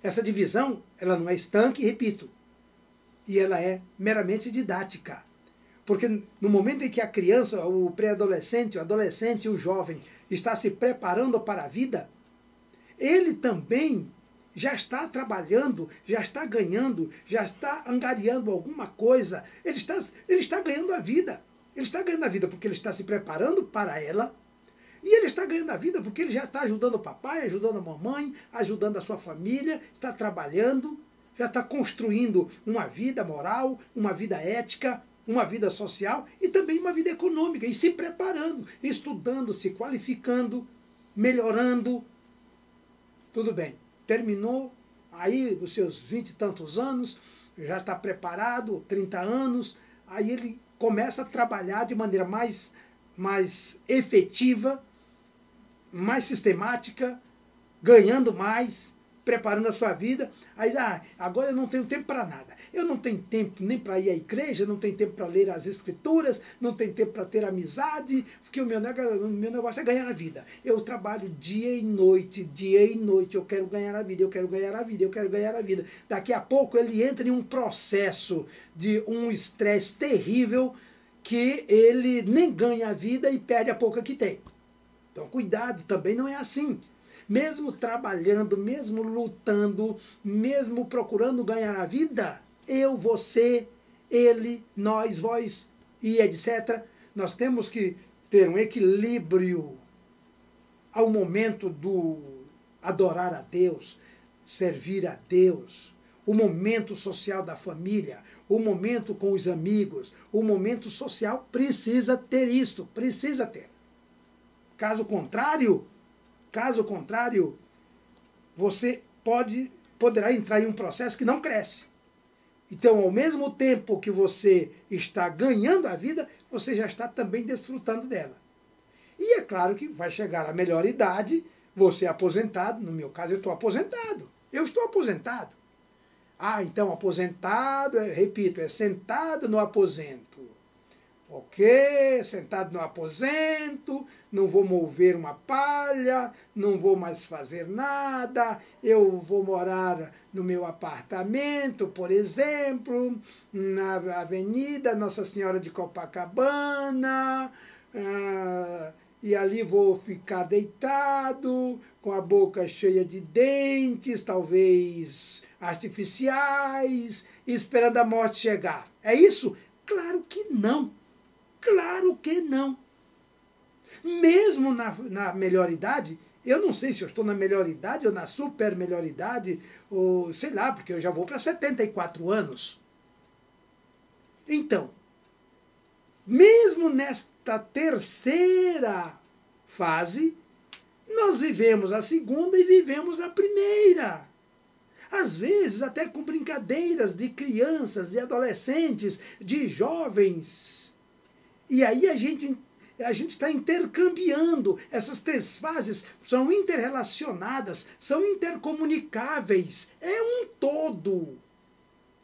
Essa divisão, ela não é estanque, repito, e ela é meramente didática. Porque no momento em que a criança, o pré-adolescente, o adolescente, o jovem está se preparando para a vida, ele também já está trabalhando, já está ganhando, já está angariando alguma coisa. Ele está ganhando a vida. Ele está ganhando a vida porque ele está se preparando para ela. E ele está ganhando a vida porque ele já está ajudando o papai, ajudando a mamãe, ajudando a sua família, está trabalhando, já está construindo uma vida moral, uma vida ética, uma vida social e também uma vida econômica. E se preparando, estudando, se qualificando, melhorando. Tudo bem, terminou aí os seus 20 e tantos anos, já está preparado, 30 anos, aí ele começa a trabalhar de maneira mais efetiva, mais sistemática, ganhando mais, preparando a sua vida. Aí, agora eu não tenho tempo para nada. Eu não tenho tempo nem para ir à igreja, não tenho tempo para ler as escrituras, não tenho tempo para ter amizade, porque o meu negócio é ganhar a vida. Eu trabalho dia e noite, eu quero ganhar a vida, eu quero ganhar a vida, eu quero ganhar a vida. Daqui a pouco ele entra em um processo de um estresse terrível, que ele nem ganha a vida e perde a pouca que tem. Então, cuidado, também não é assim. Mesmo trabalhando, mesmo lutando, mesmo procurando ganhar a vida, eu, você, ele, nós, vós e etc., nós temos que ter um equilíbrio ao momento do adorar a Deus, servir a Deus, o momento social da família, o momento com os amigos, o momento social precisa ter isso, precisa ter. Caso contrário, você poderá entrar em um processo que não cresce. Então, ao mesmo tempo que você está ganhando a vida, você já está também desfrutando dela. E é claro que vai chegar a melhor idade, você é aposentado, no meu caso eu estou aposentado. Eu estou aposentado. Então aposentado, repito, é sentado no aposento. Ok, sentado no aposento, não vou mover uma palha, não vou mais fazer nada, eu vou morar no meu apartamento, por exemplo, na Avenida Nossa Senhora de Copacabana, e ali vou ficar deitado, com a boca cheia de dentes, talvez artificiais, esperando a morte chegar. É isso? Claro que não. Claro que não. Mesmo na melhor idade, eu não sei se eu estou na melhor idade ou na super melhor idade, ou sei lá, porque eu já vou para 74 anos. Então, mesmo nesta terceira fase, nós vivemos a segunda e vivemos a primeira. Às vezes até com brincadeiras de crianças, de adolescentes, de jovens. E aí a gente está intercambiando. Essas três fases são interrelacionadas, são intercomunicáveis. É um todo.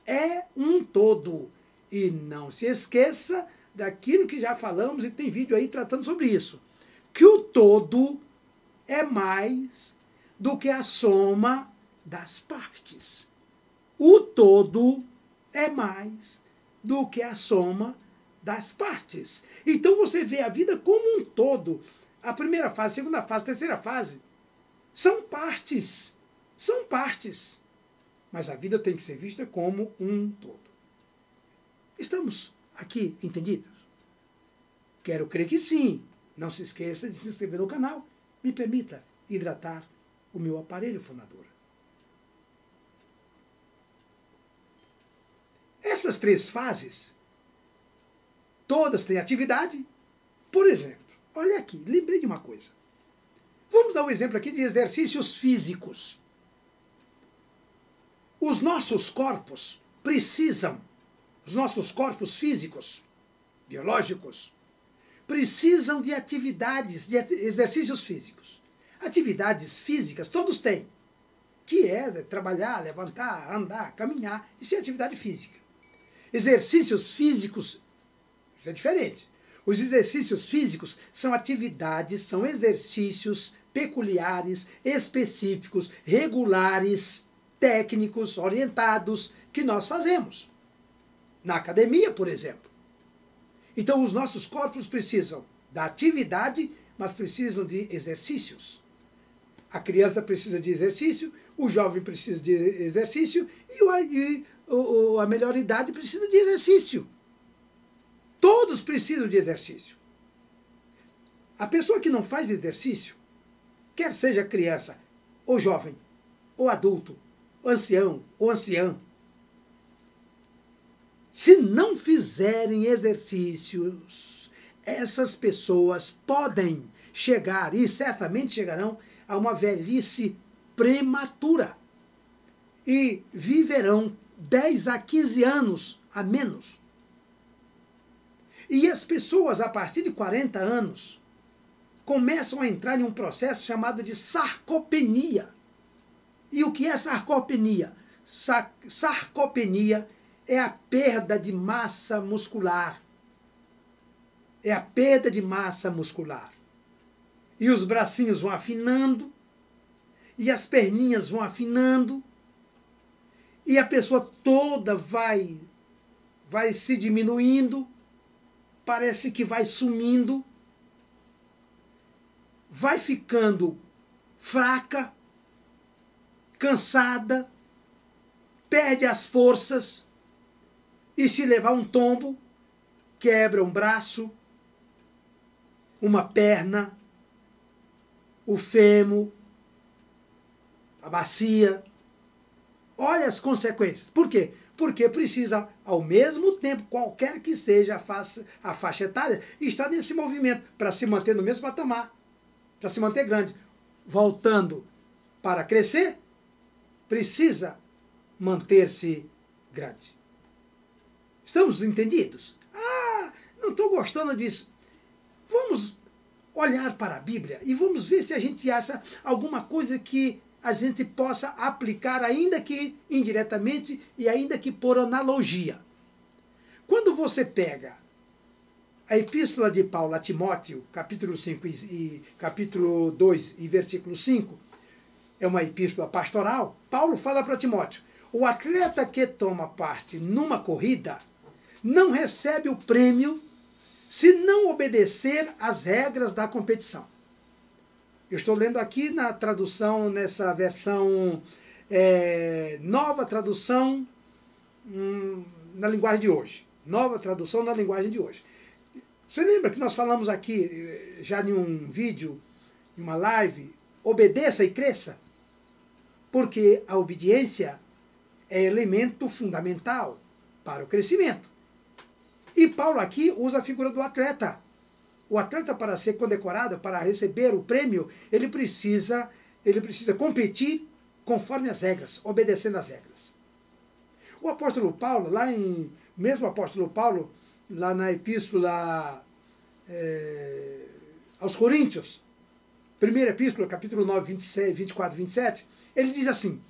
É um todo. E não se esqueça daquilo que já falamos, e tem vídeo aí tratando sobre isso. Que o todo é mais do que a soma das partes. O todo é mais do que a soma das partes. Então você vê a vida como um todo. A primeira fase, a segunda fase, a terceira fase são partes. São partes. Mas a vida tem que ser vista como um todo. Estamos aqui entendidos? Quero crer que sim. Não se esqueça de se inscrever no canal. Me permita hidratar o meu aparelho fonador. Essas três fases, todas têm atividade. Por exemplo, olha aqui, lembrei de uma coisa. Vamos dar um exemplo aqui de exercícios físicos. Os nossos corpos precisam, os nossos corpos físicos, biológicos, precisam de atividades, de exercícios físicos. Atividades físicas todos têm, que é trabalhar, levantar, andar, caminhar. Isso é atividade física. Exercícios físicos, isso é diferente. Os exercícios físicos são atividades, são exercícios peculiares, específicos, regulares, técnicos, orientados, que nós fazemos. Na academia, por exemplo. Então, os nossos corpos precisam da atividade, mas precisam de exercícios. A criança precisa de exercício, o jovem precisa de exercício e a melhor idade precisa de exercício. Todos precisam de exercício. A pessoa que não faz exercício, quer seja criança, ou jovem, ou adulto, ou ancião, ou anciã, se não fizerem exercícios, essas pessoas podem chegar, e certamente chegarão, a uma velhice prematura. E viverão 10 a 15 anos a menos. E as pessoas, a partir de 40 anos, começam a entrar em um processo chamado de sarcopenia. E o que é sarcopenia? Sarcopenia é a perda de massa muscular. É a perda de massa muscular. E os bracinhos vão afinando, e as perninhas vão afinando, e a pessoa toda vai se diminuindo, parece que vai sumindo, vai ficando fraca, cansada, perde as forças, e se levar um tombo, quebra um braço, uma perna, o fêmur, a bacia. Olha as consequências. Por quê? Porque precisa, ao mesmo tempo, qualquer que seja a faixa etária, estar nesse movimento para se manter no mesmo patamar, para se manter grande. Voltando para crescer, precisa manter-se grande. Estamos entendidos? Ah, não estou gostando disso. Vamos olhar para a Bíblia e vamos ver se a gente acha alguma coisa que a gente possa aplicar, ainda que indiretamente e ainda que por analogia. Quando você pega a epístola de Paulo a Timóteo, capítulo 5 e capítulo 2 e versículo 5, é uma epístola pastoral, Paulo fala para Timóteo: o atleta que toma parte numa corrida não recebe o prêmio se não obedecer às regras da competição. Eu estou lendo aqui na tradução, nessa versão nova tradução na linguagem de hoje. Nova tradução na linguagem de hoje. Você lembra que nós falamos aqui, já em um vídeo, em uma live, obedeça e cresça? Porque a obediência é elemento fundamental para o crescimento. E Paulo aqui usa a figura do atleta. O atleta, para ser condecorado, para receber o prêmio, ele precisa competir conforme as regras, obedecendo às regras. O apóstolo Paulo, mesmo apóstolo Paulo, lá na epístola aos Coríntios, primeira epístola, capítulo 9, 24 e 27, ele diz assim: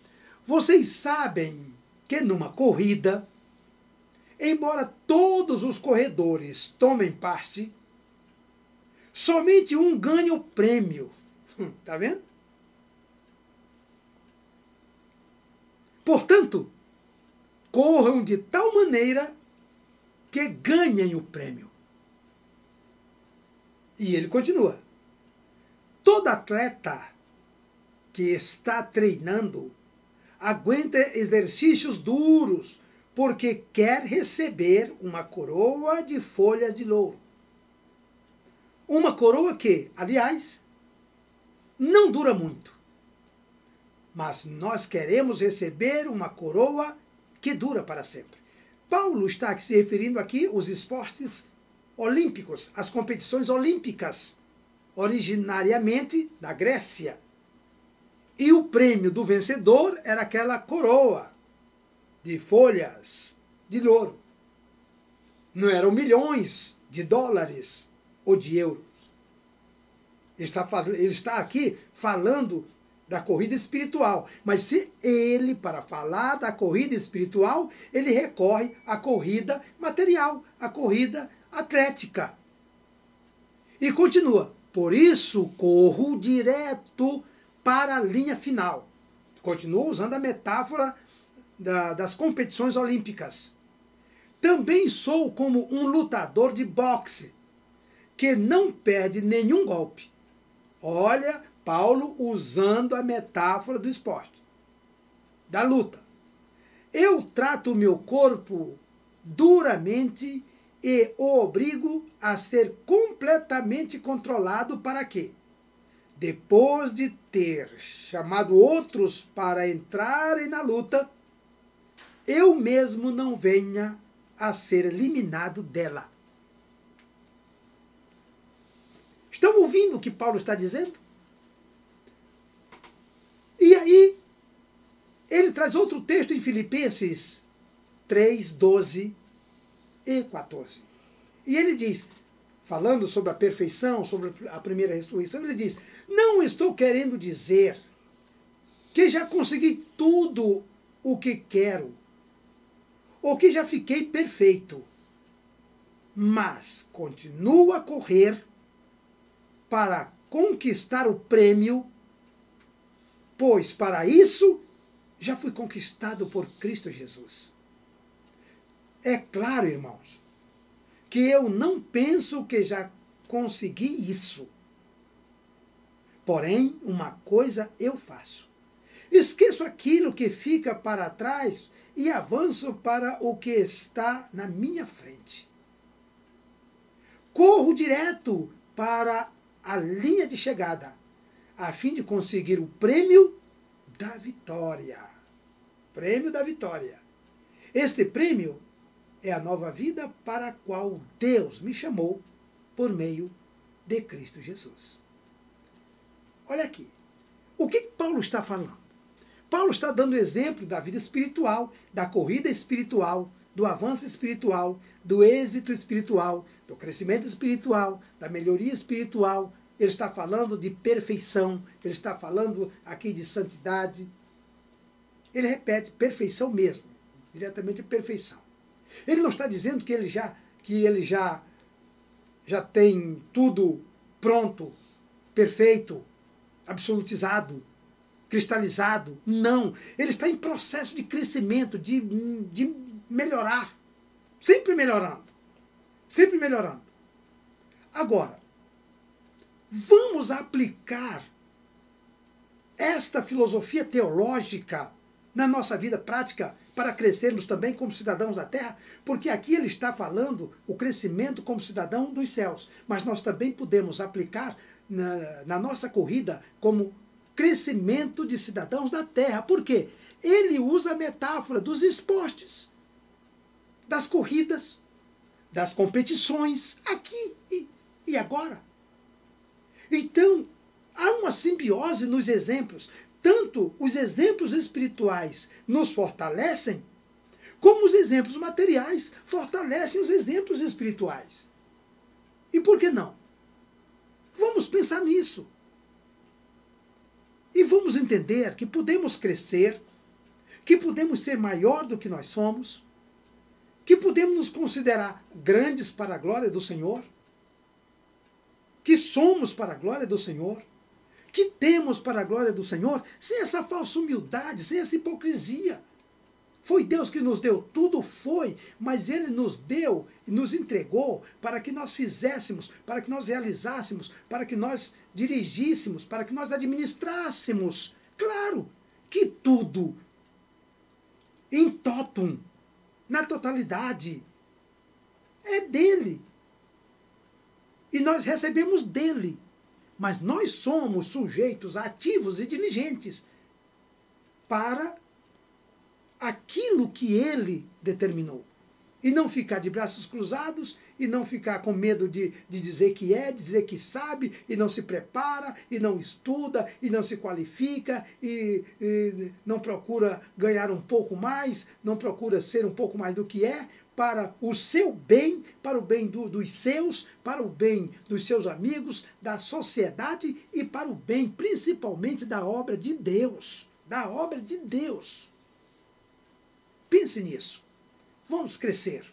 vocês sabem que numa corrida, embora todos os corredores tomem parte, somente um ganha o prêmio. Está vendo? Portanto, corram de tal maneira que ganhem o prêmio. E ele continua: todo atleta que está treinando aguenta exercícios duros, porque quer receber uma coroa de folhas de louro. Uma coroa que, aliás, não dura muito. Mas nós queremos receber uma coroa que dura para sempre. Paulo está se referindo aqui aos esportes olímpicos, às competições olímpicas, originariamente da Grécia. E o prêmio do vencedor era aquela coroa de folhas de louro. Não eram milhões de dólares ou de euros. Ele está aqui falando da corrida espiritual. Mas se ele, para falar da corrida espiritual, ele recorre à corrida material, à corrida atlética. E continua: por isso corro direto para a linha final. Continua usando a metáfora das competições olímpicas. Também sou como um lutador de boxe, que não perde nenhum golpe. Olha, Paulo usando a metáfora do esporte, da luta. Eu trato o meu corpo duramente e o obrigo a ser completamente controlado para quê? Depois de ter chamado outros para entrarem na luta, eu mesmo não venha a ser eliminado dela. Estão ouvindo o que Paulo está dizendo? E aí, ele traz outro texto em Filipenses 3, 12 e 14. E ele diz, falando sobre a perfeição, sobre a primeira ressurreição, ele diz, não estou querendo dizer que já consegui tudo o que quero, ou que já fiquei perfeito, mas continuo a correr para conquistar o prêmio, pois para isso já fui conquistado por Cristo Jesus. É claro, irmãos, que eu não penso que já consegui isso. Porém, uma coisa eu faço. Esqueço aquilo que fica para trás e avanço para o que está na minha frente. Corro direto para a linha de chegada, a fim de conseguir o prêmio da vitória. Prêmio da vitória. Este prêmio é a nova vida para a qual Deus me chamou por meio de Cristo Jesus. Olha aqui. O que Paulo está falando? Paulo está dando exemplo da vida espiritual, da corrida espiritual, do avanço espiritual, do êxito espiritual, do crescimento espiritual, da melhoria espiritual. Ele está falando de perfeição, ele está falando aqui de santidade. Ele repete, perfeição mesmo, diretamente perfeição. Ele não está dizendo que ele já tem tudo pronto, perfeito, absolutizado, cristalizado. Não. Ele está em processo de crescimento, de melhorar. Sempre melhorando. Sempre melhorando. Agora, vamos aplicar esta filosofia teológica na nossa vida prática para crescermos também como cidadãos da terra, porque aqui ele está falando o crescimento como cidadão dos céus, mas nós também podemos aplicar na nossa corrida como crescimento de cidadãos da terra. Por quê? Ele usa a metáfora dos esportes, das corridas, das competições, aqui e agora. Então, há uma simbiose nos exemplos. Tanto os exemplos espirituais nos fortalecem, como os exemplos materiais fortalecem os exemplos espirituais. E por que não? Vamos pensar nisso. E vamos entender que podemos crescer, que podemos ser maior do que nós somos, que podemos nos considerar grandes para a glória do Senhor, que somos para a glória do Senhor, que temos para a glória do Senhor, sem essa falsa humildade, sem essa hipocrisia. Foi Deus que nos deu, tudo foi, mas Ele nos deu e nos entregou para que nós fizéssemos, para que nós realizássemos, para que nós dirigíssemos, para que nós administrássemos. Claro que tudo, em totum, na totalidade, é dele. E nós recebemos dele. Mas nós somos sujeitos ativos e diligentes para aquilo que ele determinou. E não ficar de braços cruzados, e não ficar com medo de dizer que é, dizer que sabe, e não se prepara, e não estuda, e não se qualifica, e não procura ganhar um pouco mais, não procura ser um pouco mais do que é, para o seu bem, para o bem dos seus, para o bem dos seus amigos, da sociedade e para o bem, principalmente, da obra de Deus. Da obra de Deus. Pense nisso. Vamos crescer.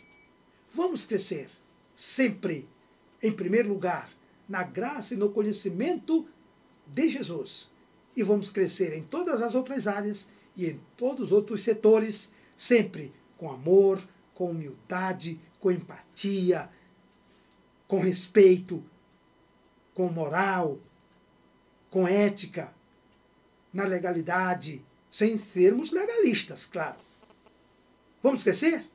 Vamos crescer. Sempre, em primeiro lugar, na graça e no conhecimento de Jesus. e vamos crescer em todas as outras áreas e em todos os outros setores, sempre com amor, com humildade, com empatia, com respeito, com moral, com ética, na legalidade, sem sermos legalistas, claro. Vamos crescer?